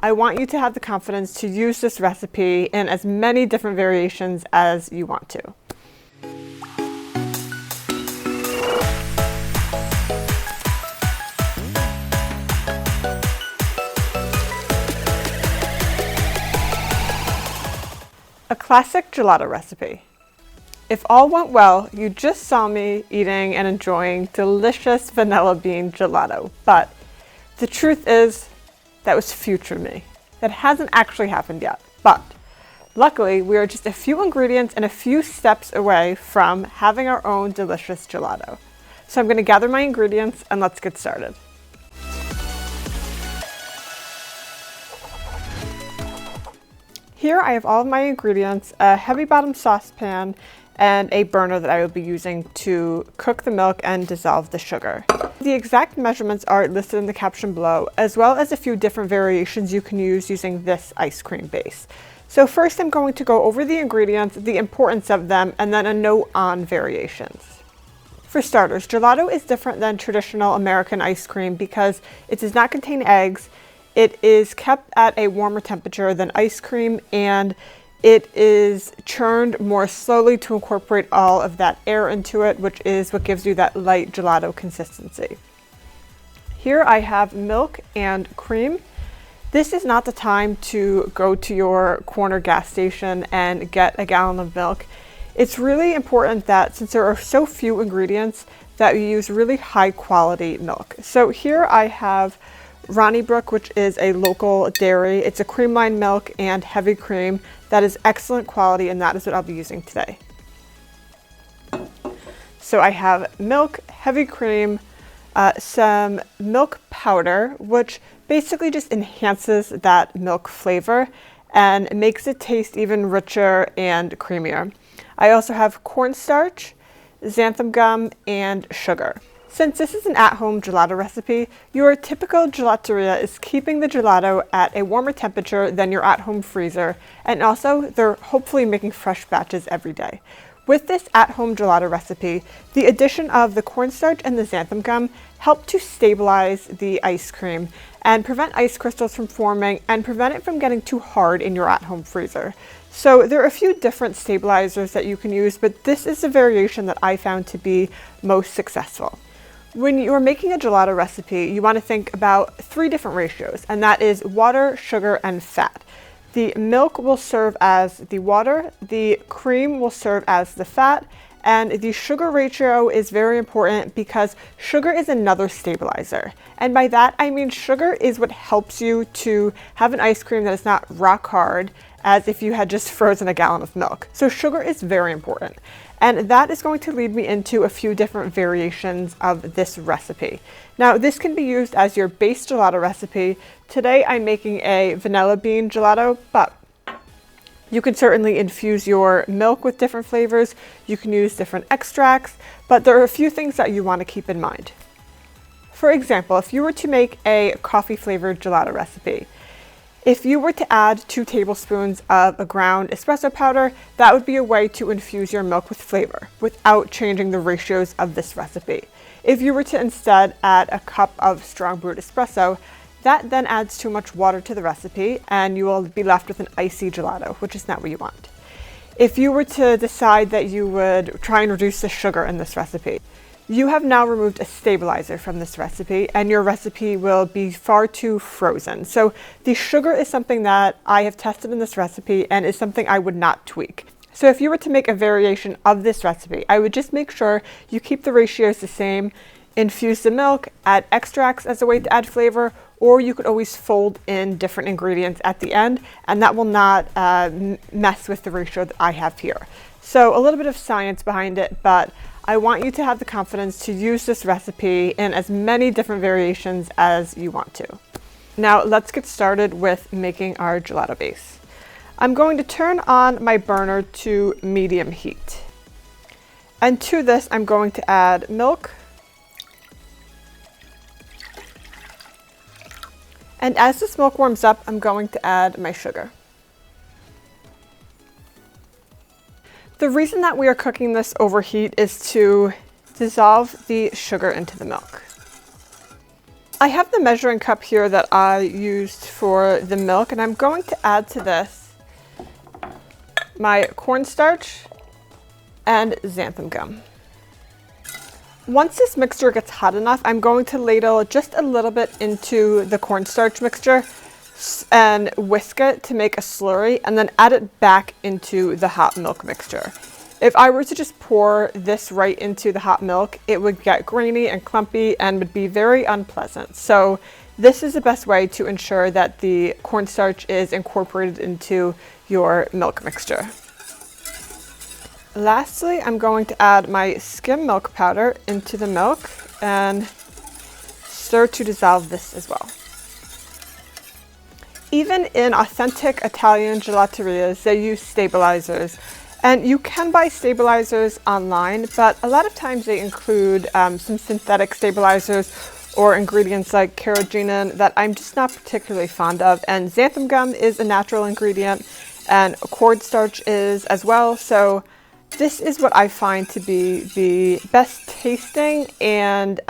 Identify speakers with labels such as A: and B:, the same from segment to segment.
A: I want you to have the confidence to use this recipe in as many different variations as you want to. A classic gelato recipe. If all went well, you just saw me eating and enjoying delicious vanilla bean gelato. But the truth is, that was future me. That hasn't actually happened yet. But luckily, we are just a few ingredients and a few steps away from having our own delicious gelato. So I'm going to gather my ingredients and let's get started. Here I have all of my ingredients, a heavy bottom saucepan, and a burner that I will be using to cook the milk and dissolve the sugar. The exact measurements are listed in the caption below, as well as a few different variations you can use using this ice cream base. So first I'm going to go over the ingredients, the importance of them, and then a note on variations. For starters, gelato is different than traditional American ice cream because it does not contain eggs. It is kept at a warmer temperature than ice cream, and it is churned more slowly to incorporate all of that air into it, which is what gives you that light gelato consistency. Here I have milk and cream. This is not the time to go to your corner gas station and get a gallon of milk. It's really important that since there are so few ingredients that you use really high quality milk. So here I have Ronnybrook, which is a local dairy. It's a cream line milk and heavy cream that is excellent quality, and that is what I'll be using today. So I have milk, heavy cream, some milk powder, which basically just enhances that milk flavor and makes it taste even richer and creamier. I also have cornstarch, xanthan gum, and sugar. Since this is an at-home gelato recipe, your typical gelateria is keeping the gelato at a warmer temperature than your at-home freezer, and also they're hopefully making fresh batches every day. With this at-home gelato recipe, the addition of the cornstarch and the xanthan gum help to stabilize the ice cream and prevent ice crystals from forming and prevent it from getting too hard in your at-home freezer. So there are a few different stabilizers that you can use, but this is a variation that I found to be most successful. When you're making a gelato recipe, you want to think about 3 different ratios, and that is water, sugar, and fat. The milk will serve as the water, the cream will serve as the fat, and the sugar ratio is very important because sugar is another stabilizer. And by that, I mean sugar is what helps you to have an ice cream that is not rock hard as if you had just frozen a gallon of milk. So sugar is very important. And that is going to lead me into a few different variations of this recipe. Now, this can be used as your base gelato recipe. Today, I'm making a vanilla bean gelato, but you can certainly infuse your milk with different flavors. You can use different extracts, but there are a few things that you want to keep in mind. For example, if you were to make a coffee flavored gelato recipe, if you were to add 2 tablespoons of a ground espresso powder, that would be a way to infuse your milk with flavor without changing the ratios of this recipe. If you were to instead add a cup of strong brewed espresso, that then adds too much water to the recipe and you will be left with an icy gelato, which is not what you want. If you were to decide that you would try and reduce the sugar in this recipe, you have now removed a stabilizer from this recipe and your recipe will be far too frozen. So the sugar is something that I have tested in this recipe and is something I would not tweak. So if you were to make a variation of this recipe, I would just make sure you keep the ratios the same, infuse the milk, add extracts as a way to add flavor, or you could always fold in different ingredients at the end and that will not mess with the ratio that I have here. So a little bit of science behind it, but I want you to have the confidence to use this recipe in as many different variations as you want to. Now let's get started with making our gelato base. I'm going to turn on my burner to medium heat. And to this, I'm going to add milk. And as this milk warms up, I'm going to add my sugar. The reason that we are cooking this over heat is to dissolve the sugar into the milk. I have the measuring cup here that I used for the milk, and I'm going to add to this my cornstarch and xanthan gum. Once this mixture gets hot enough, I'm going to ladle just a little bit into the cornstarch mixture and whisk it to make a slurry, and then add it back into the hot milk mixture. If I were to just pour this right into the hot milk, it would get grainy and clumpy and would be very unpleasant. So this is the best way to ensure that the cornstarch is incorporated into your milk mixture. Lastly, I'm going to add my skim milk powder into the milk and stir to dissolve this as well. Even in authentic Italian gelaterias, they use stabilizers. And you can buy stabilizers online, but a lot of times they include some synthetic stabilizers or ingredients like carrageenan that I'm just not particularly fond of. And xanthan gum is a natural ingredient, and cornstarch is as well. So this is what I find to be the best tasting and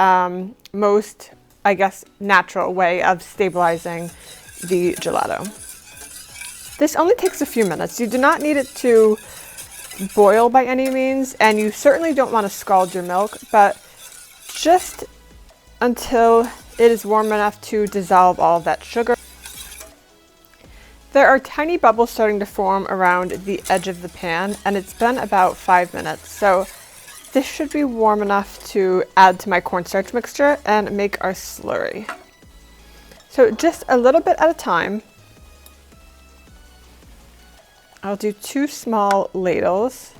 A: most, I guess, natural way of stabilizing the gelato. This only takes a few minutes. You do not need it to boil by any means, and you certainly don't want to scald your milk, but just until it is warm enough to dissolve all of that sugar. There are tiny bubbles starting to form around the edge of the pan, and it's been about 5 minutes. So this should be warm enough to add to my cornstarch mixture and make our slurry. So just a little bit at a time. I'll do 2 small ladles.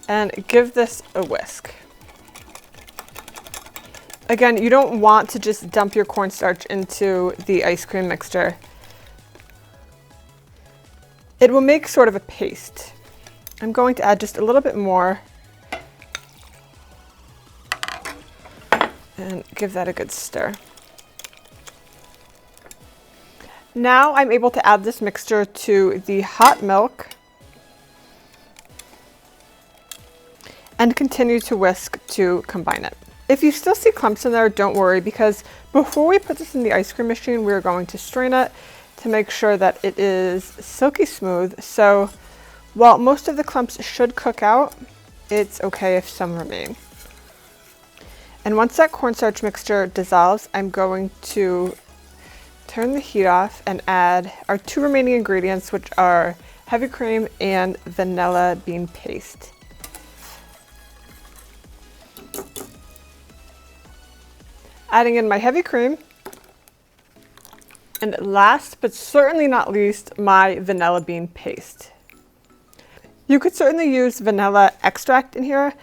A: And give this a whisk. Again, you don't want to just dump your cornstarch into the ice cream mixture. It will make sort of a paste. I'm going to add just a little bit more and give that a good stir. Now I'm able to add this mixture to the hot milk and continue to whisk to combine it. If you still see clumps in there, don't worry, because before we put this in the ice cream machine, we're going to strain it to make sure that it is silky smooth. So while most of the clumps should cook out, it's okay if some remain. And once that cornstarch mixture dissolves, I'm going to turn the heat off and add our 2 remaining ingredients, which are heavy cream and vanilla bean paste. Adding in my heavy cream, and last but certainly not least, my vanilla bean paste. You could certainly use vanilla extract in here,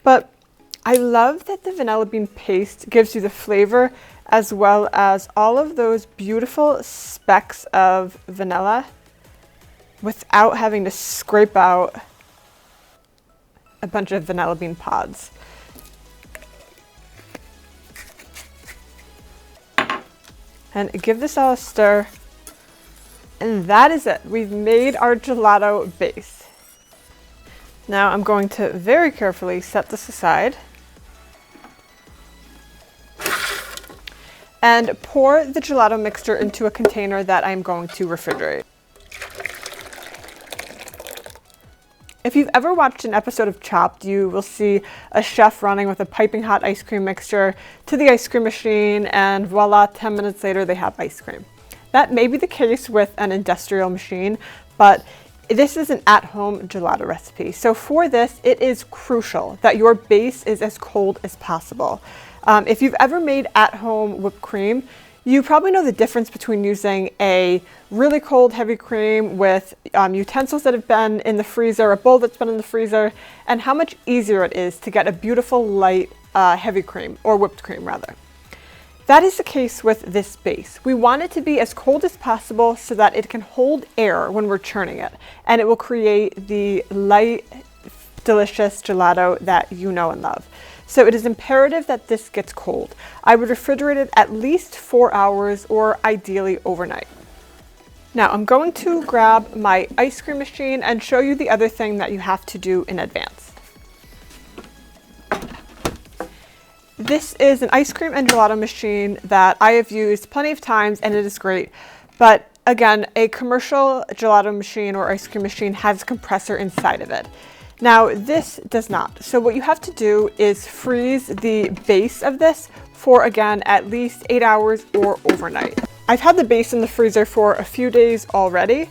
A: but I love that the vanilla bean paste gives you the flavor as well as all of those beautiful specks of vanilla without having to scrape out a bunch of vanilla bean pods. And give this all a stir. And that is it. We've made our gelato base. Now I'm going to very carefully set this aside and pour the gelato mixture into a container that I'm going to refrigerate. If you've ever watched an episode of Chopped, you will see a chef running with a piping hot ice cream mixture to the ice cream machine, and voila, 10 minutes later they have ice cream. That may be the case with an industrial machine, but this is an at-home gelato recipe. So for this, it is crucial that your base is as cold as possible. If you've ever made at-home whipped cream, you probably know the difference between using a really cold heavy cream with utensils that have been in the freezer, a bowl that's been in the freezer, and how much easier it is to get a beautiful light heavy cream, or whipped cream rather. That is the case with this base. We want it to be as cold as possible so that it can hold air when we're churning it, and it will create the light, delicious gelato that you know and love. So it is imperative that this gets cold. I would refrigerate it at least 4 hours, or ideally overnight. Now I'm going to grab my ice cream machine and show you the other thing that you have to do in advance. This is an ice cream and gelato machine that I have used plenty of times and it is great. But again, a commercial gelato machine or ice cream machine has a compressor inside of it. Now this does not. So what you have to do is freeze the base of this for, again, at least 8 hours or overnight. I've had the base in the freezer for a few days already,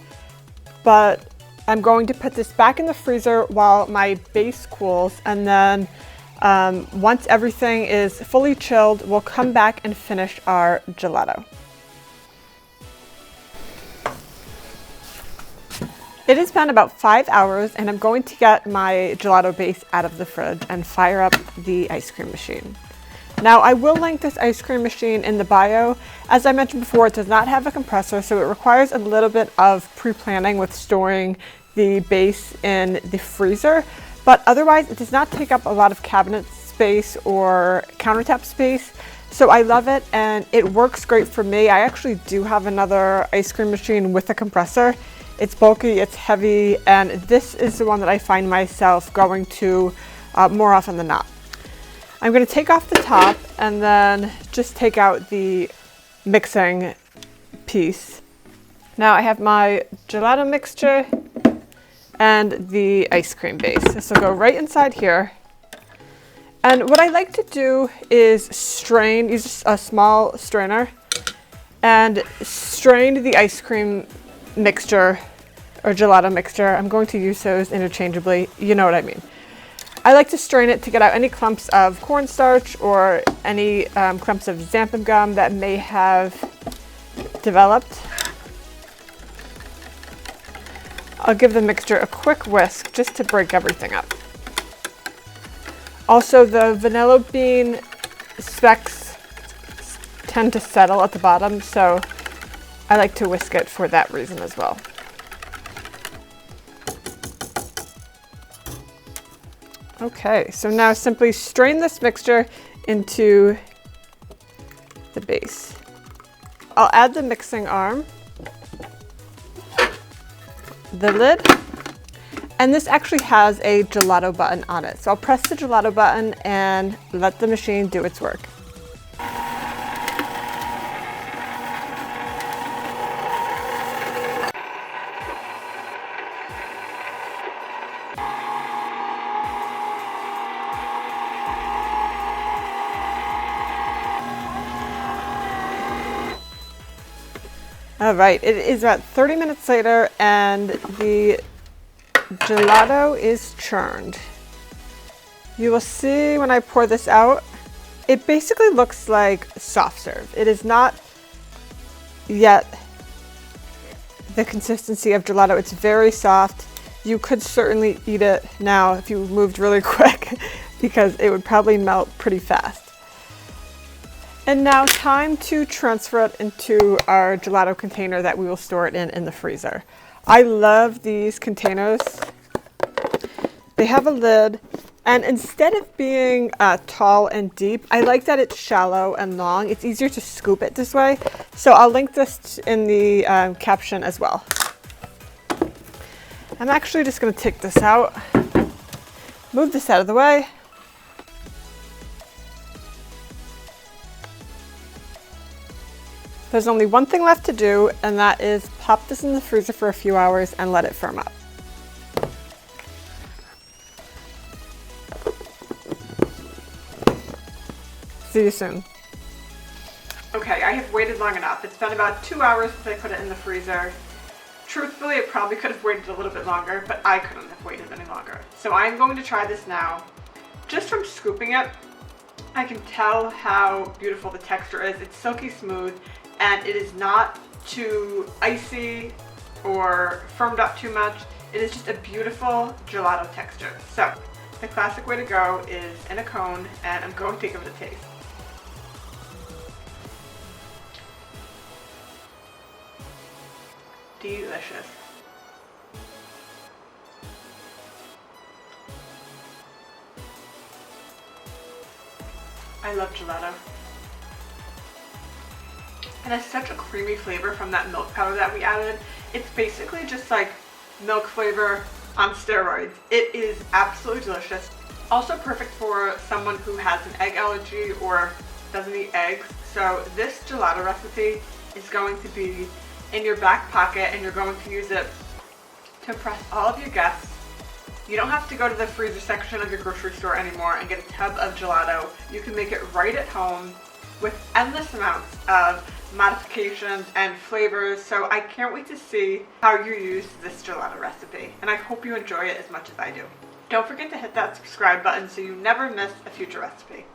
A: but I'm going to put this back in the freezer while my base cools, and then once everything is fully chilled, we'll come back and finish our gelato. It has been about 5 hours and I'm going to get my gelato base out of the fridge and fire up the ice cream machine. Now I will link this ice cream machine in the bio. As I mentioned before, it does not have a compressor, so it requires a little bit of pre-planning with storing the base in the freezer, but otherwise it does not take up a lot of cabinet space or countertop space. So I love it and it works great for me. I actually do have another ice cream machine with a compressor. It's bulky, it's heavy, and this is the one that I find myself going to more often than not. I'm going to take off the top and then just take out the mixing piece. Now I have my gelato mixture and the ice cream base. This will go right inside here. And what I like to do is use a small strainer and strain the ice cream mixture or gelato mixture. I'm going to use those interchangeably, you know what I mean. I like to strain it to get out any clumps of cornstarch or any clumps of xanthan gum that may have developed. I'll give the mixture a quick whisk just to break everything up. Also, the vanilla bean specks tend to settle at the bottom, so I like to whisk it for that reason as well. Okay, so now simply strain this mixture into the base. I'll add the mixing arm, the lid, and this actually has a gelato button on it. So I'll press the gelato button and let the machine do its work. All right, it is about 30 minutes later and the gelato is churned. You will see when I pour this out, it basically looks like soft serve. It is not yet the consistency of gelato. It's very soft. You could certainly eat it now if you moved really quick because it would probably melt pretty fast. And now time to transfer it into our gelato container that we will store it in the freezer. I love these containers. They have a lid, and instead of being tall and deep, I like that it's shallow and long. It's easier to scoop it this way. So I'll link this in the caption as well. I'm actually just going to take this out, move this out of the way. There's only one thing left to do, and that is pop this in the freezer for a few hours and let it firm up. See you soon. Okay, I have waited long enough. It's been about 2 hours since I put it in the freezer. Truthfully, it probably could have waited a little bit longer, but I couldn't have waited any longer. So I'm going to try this now. Just from scooping it, I can tell how beautiful the texture is. It's silky smooth, and it is not too icy or firmed up too much. It is just a beautiful gelato texture. So the classic way to go is in a cone, and I'm going to give it a taste. Delicious. I love gelato. It has such a creamy flavor from that milk powder that we added. It's basically just like milk flavor on steroids. It is absolutely delicious. Also perfect for someone who has an egg allergy or doesn't eat eggs. So this gelato recipe is going to be in your back pocket, and you're going to use it to impress all of your guests. You don't have to go to the freezer section of your grocery store anymore and get a tub of gelato. You can make it right at home with endless amounts of modifications and flavors. So I can't wait to see how you use this gelato recipe, and I hope you enjoy it as much as I do. Don't forget to hit that subscribe button so you never miss a future recipe.